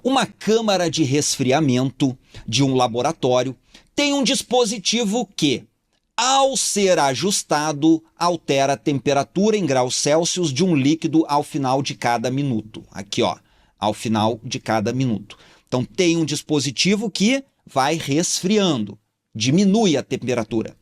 Uma câmara de resfriamento de um laboratório tem um dispositivo que, ao ser ajustado, altera a temperatura em graus Celsius de um líquido ao final de cada minuto. Aqui, ó, ao final de cada minuto. Então, tem um dispositivo que vai resfriando, diminui a temperatura.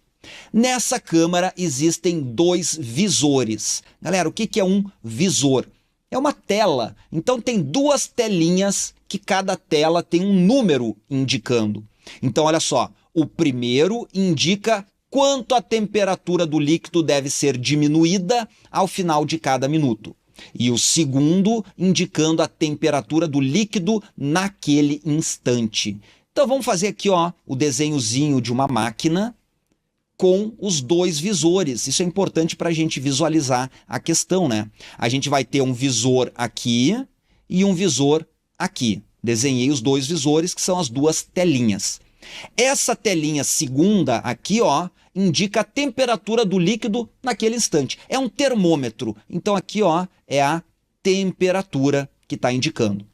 Nessa câmara existem 2 visores. Galera, o que é um visor? É uma tela. Então, tem 2 telinhas que cada tela tem um número indicando. Então, olha só, o primeiro indica quanto a temperatura do líquido deve ser diminuída ao final de cada minuto. E o segundo indicando a temperatura do líquido naquele instante. Então vamos fazer aqui, ó, o desenhozinho de uma máquina com os 2 visores. Isso é importante para a gente visualizar a questão, né? A gente vai ter um visor aqui e um visor aqui. Desenhei os 2 visores, que são as 2 telinhas. Essa telinha segunda aqui, ó, indica a temperatura do líquido naquele instante. É um termômetro. Então aqui, ó, é a temperatura que está indicando.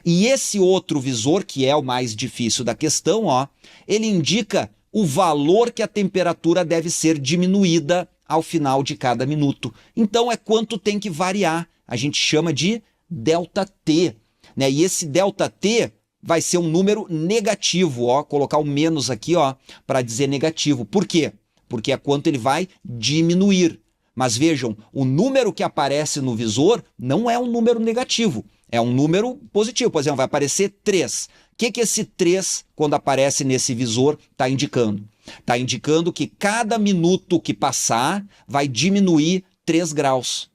E esse outro visor, que é o mais difícil da questão, ó, ele indica o valor que a temperatura deve ser diminuída ao final de cada minuto. Então é quanto tem que variar. A gente chama de ΔT, né? E esse ΔT vai ser um número negativo, ó, colocar o menos aqui, ó, para dizer negativo. Por quê? Porque é quanto ele vai diminuir. Mas vejam, o número que aparece no visor não é um número negativo, é um número positivo. Por exemplo, vai aparecer 3. O que esse 3, quando aparece nesse visor, está indicando? Está indicando que cada minuto que passar vai diminuir 3 graus.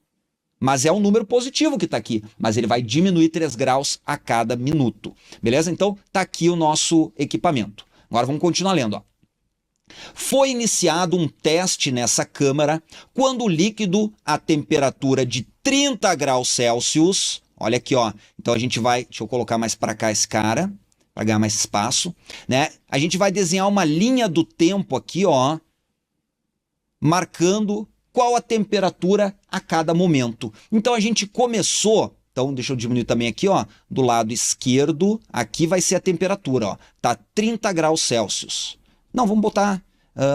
Mas é um número positivo que está aqui, mas ele vai diminuir 3 graus a cada minuto. Beleza? Então, está aqui o nosso equipamento. Agora vamos continuar lendo, ó. Foi iniciado um teste nessa câmara quando o líquido a temperatura de 30 graus Celsius, olha aqui, ó. Então a gente vai, deixa eu colocar mais para cá esse cara, para ganhar mais espaço, né? A gente vai desenhar uma linha do tempo aqui, ó, marcando qual a temperatura a cada momento. Então a gente começou, então deixa eu diminuir também aqui, ó, do lado esquerdo, aqui vai ser a temperatura, ó, tá 30 graus Celsius. Não, vamos botar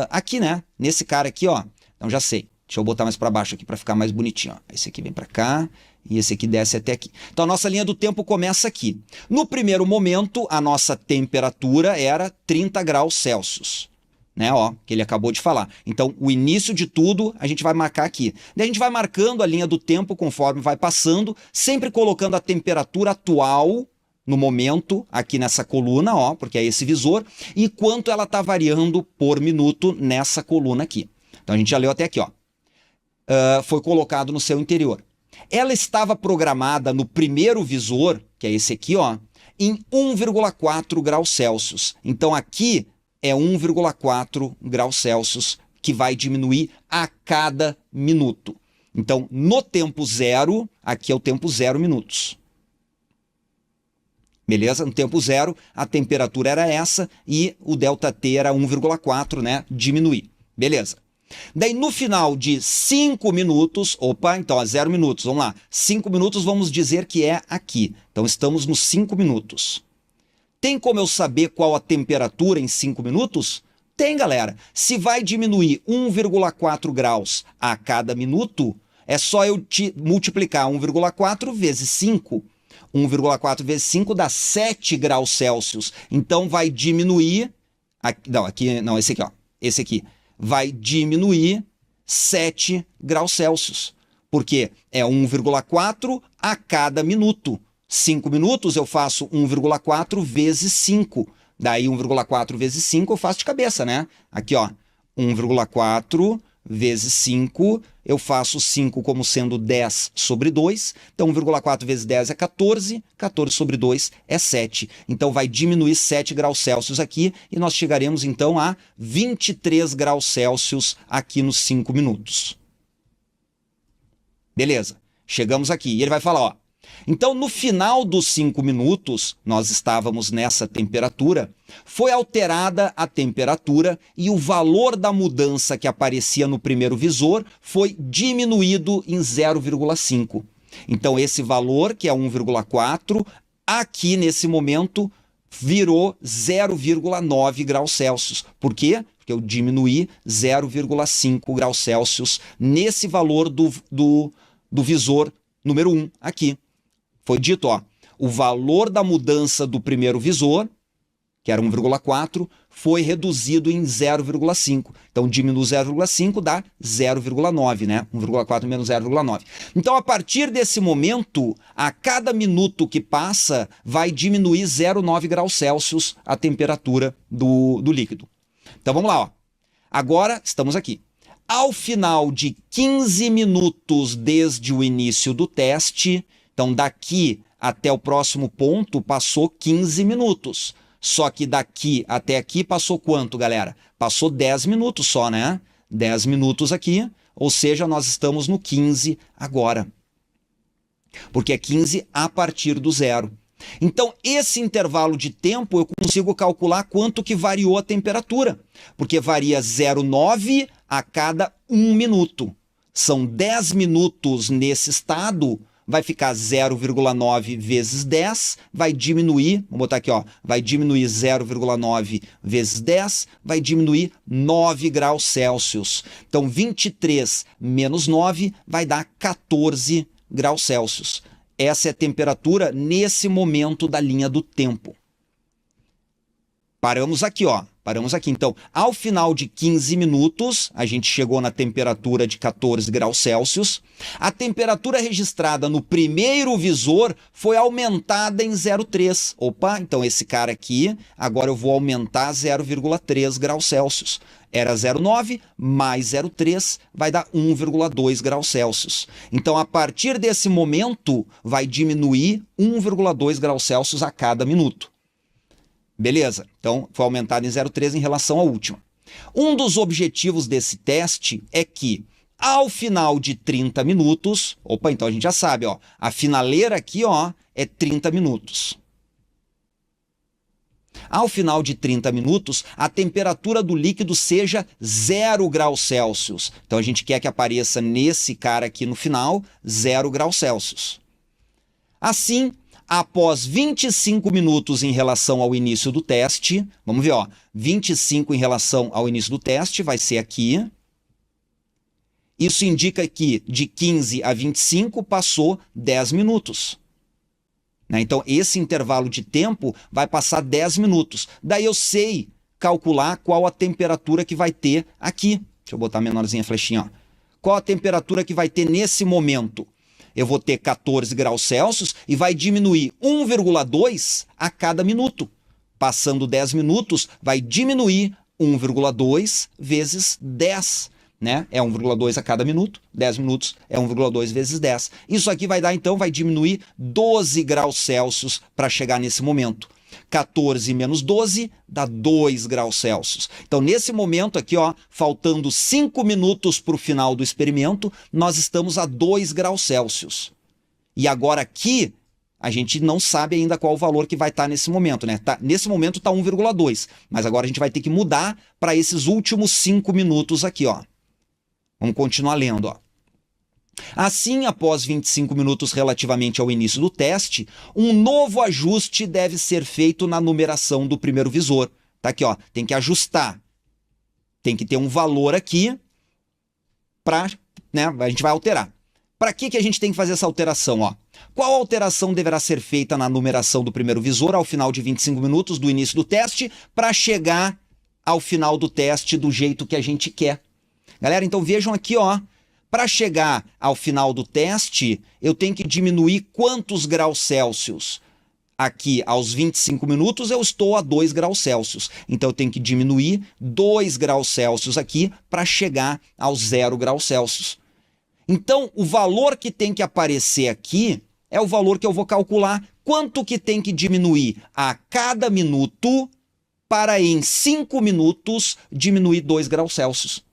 aqui, né? Nesse cara aqui, ó. Então já sei. Deixa eu botar mais para baixo aqui para ficar mais bonitinho, ó. Esse aqui vem para cá e esse aqui desce até aqui. Então a nossa linha do tempo começa aqui. No primeiro momento, a nossa temperatura era 30 graus Celsius, né? Ó, que ele acabou de falar. Então o início de tudo a gente vai marcar aqui. Daí a gente vai marcando a linha do tempo conforme vai passando, sempre colocando a temperatura atual no momento, aqui nessa coluna, ó, porque é esse visor, e quanto ela está variando por minuto nessa coluna aqui. Então a gente já leu até aqui, ó. Foi colocado no seu interior. Ela estava programada no primeiro visor, que é esse aqui, ó, em 1,4 graus Celsius. Então aqui é 1,4 graus Celsius que vai diminuir a cada minuto. Então, no tempo zero, aqui é o tempo 0 minutos. Beleza? No tempo zero, a temperatura era essa e o ΔT era 1,4, né? Diminuir. Beleza. Daí, no final de 5 minutos, opa, então, 0 minutos, vamos lá. 5 minutos, vamos dizer que é aqui. Então, estamos nos 5 minutos. Tem como eu saber qual a temperatura em 5 minutos? Tem, galera. Se vai diminuir 1,4 graus a cada minuto, é só eu multiplicar 1,4 vezes 5. 1,4 vezes 5 dá 7 graus Celsius. Então vai diminuir. Não, esse aqui, ó. Esse aqui. Vai diminuir 7 graus Celsius. Porque é 1,4 a cada minuto. 5 minutos eu faço 1,4 vezes 5. Daí 1,4 vezes 5 eu faço de cabeça, né? Aqui, ó. 1,4 vezes 5, eu faço 5 como sendo 10 sobre 2, então 1,4 vezes 10 é 14, 14 sobre 2 é 7. Então vai diminuir 7 graus Celsius aqui e nós chegaremos então a 23 graus Celsius aqui nos 5 minutos. Beleza, chegamos aqui e ele vai falar, ó. Então, no final dos 5 minutos, nós estávamos nessa temperatura, foi alterada a temperatura e o valor da mudança que aparecia no primeiro visor foi diminuído em 0,5. Então, esse valor, que é 1,4, Aqui, nesse momento, virou 0,9 graus Celsius. Por quê? Porque eu diminuí 0,5 graus Celsius nesse valor do visor número 1 aqui. Foi dito, ó, o valor da mudança do primeiro visor, que era 1,4, foi reduzido em 0,5. Então, diminui 0,5, dá 0,9, né? 1,4 menos 0,9. Então, a partir desse momento, a cada minuto que passa, vai diminuir 0,9 graus Celsius a temperatura do líquido. Então, vamos lá, ó. Agora, estamos aqui. Ao final de 15 minutos desde o início do teste, então, daqui até o próximo ponto, passou 15 minutos. Só que daqui até aqui passou quanto, galera? Passou 10 minutos só, né? 10 minutos aqui, ou seja, nós estamos no 15 agora. Porque é 15 a partir do zero. Então, esse intervalo de tempo eu consigo calcular quanto que variou a temperatura. Porque varia 0,9 a cada 1 minuto. São 10 minutos nesse estado, vai ficar 0,9 vezes 10, vai diminuir, vamos botar aqui, ó, vai diminuir 0,9 vezes 10, vai diminuir 9 graus Celsius. Então, 23 menos 9 vai dar 14 graus Celsius. Essa é a temperatura nesse momento da linha do tempo. Paramos aqui, ó. Paramos aqui. Então, ao final de 15 minutos, a gente chegou na temperatura de 14 graus Celsius. A temperatura registrada no primeiro visor foi aumentada em 0,3. Opa, então esse cara aqui, agora eu vou aumentar 0,3 graus Celsius. Era 0,9 mais 0,3 vai dar 1,2 graus Celsius. Então, a partir desse momento, vai diminuir 1,2 graus Celsius a cada minuto. Beleza, então foi aumentado em 0,3 em relação à última. Um dos objetivos desse teste é que, ao final de 30 minutos, opa, então a gente já sabe, ó, a finaleira aqui, ó, é 30 minutos. Ao final de 30 minutos, a temperatura do líquido seja 0 graus Celsius. Então a gente quer que apareça nesse cara aqui no final, 0 graus Celsius. Assim, após 25 minutos em relação ao início do teste, vamos ver, ó, 25 em relação ao início do teste vai ser aqui. Isso indica que de 15 a 25 passou 10 minutos. Né? Então, esse intervalo de tempo vai passar 10 minutos. Daí eu sei calcular qual a temperatura que vai ter aqui. Deixa eu botar menorzinha a flechinha, ó. Qual a temperatura que vai ter nesse momento? Eu vou ter 14 graus Celsius e vai diminuir 1,2 a cada minuto. Passando 10 minutos, vai diminuir 1,2 vezes 10. Né? É 1,2 a cada minuto, 10 minutos é 1,2 vezes 10. Isso aqui vai dar, então, vai diminuir 12 graus Celsius para chegar nesse momento. 14 menos 12 dá 2 graus Celsius. Então, nesse momento aqui, ó, faltando 5 minutos para o final do experimento, nós estamos a 2 graus Celsius. E agora aqui, a gente não sabe ainda qual o valor que vai estar nesse momento, né? Nesse momento está 1,2, mas agora a gente vai ter que mudar para esses últimos 5 minutos aqui, ó. Vamos continuar lendo, ó. Assim, após 25 minutos relativamente ao início do teste, um novo ajuste deve ser feito na numeração do primeiro visor. Tá aqui, ó, tem que ajustar. Tem que ter um valor aqui para, né, a gente vai alterar. Para que a gente tem que fazer essa alteração, ó? Qual alteração deverá ser feita na numeração do primeiro visor ao final de 25 minutos do início do teste para chegar ao final do teste do jeito que a gente quer? Galera, então vejam aqui, ó. Para chegar ao final do teste, eu tenho que diminuir quantos graus Celsius? Aqui, aos 25 minutos, eu estou a 2 graus Celsius. Então, eu tenho que diminuir 2 graus Celsius aqui para chegar aos 0 graus Celsius. Então, o valor que tem que aparecer aqui é o valor que eu vou calcular. Quanto que tem que diminuir a cada minuto para, em 5 minutos, diminuir 2 graus Celsius.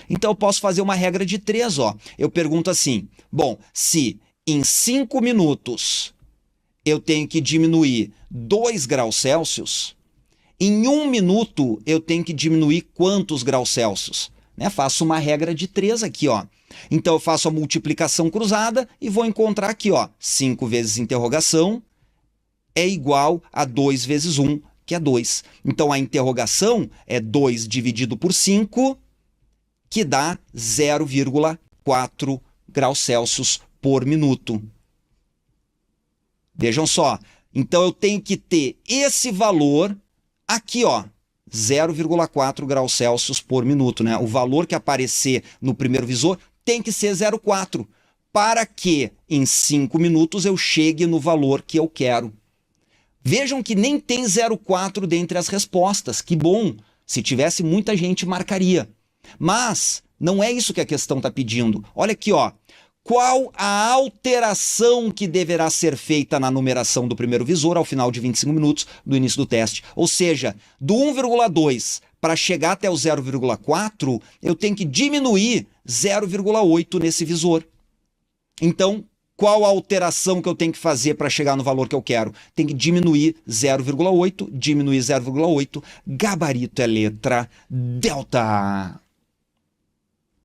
Então, eu posso fazer uma regra de 3, ó. Eu pergunto assim, bom, se em 5 minutos eu tenho que diminuir 2 graus Celsius, em 1 minuto eu tenho que diminuir quantos graus Celsius? Né? Faço uma regra de 3 aqui, ó. Então, eu faço a multiplicação cruzada e vou encontrar aqui, ó, 5 vezes interrogação é igual a 2 vezes 1, que é 2. Então, a interrogação é 2 dividido por 5, que dá 0,4 graus Celsius por minuto. Vejam só. Então, eu tenho que ter esse valor aqui, ó, 0,4 graus Celsius por minuto, né? O valor que aparecer no primeiro visor tem que ser 0,4, para que em 5 minutos eu chegue no valor que eu quero. Vejam que nem tem 0,4 dentre as respostas. Que bom! Se tivesse, muita gente marcaria. Mas não é isso que a questão está pedindo. Olha aqui, ó. Qual a alteração que deverá ser feita na numeração do primeiro visor ao final de 25 minutos do início do teste? Ou seja, do 1,2 para chegar até o 0,4, eu tenho que diminuir 0,8 nesse visor. Então, qual a alteração que eu tenho que fazer para chegar no valor que eu quero? Tem que diminuir 0,8, gabarito é letra delta.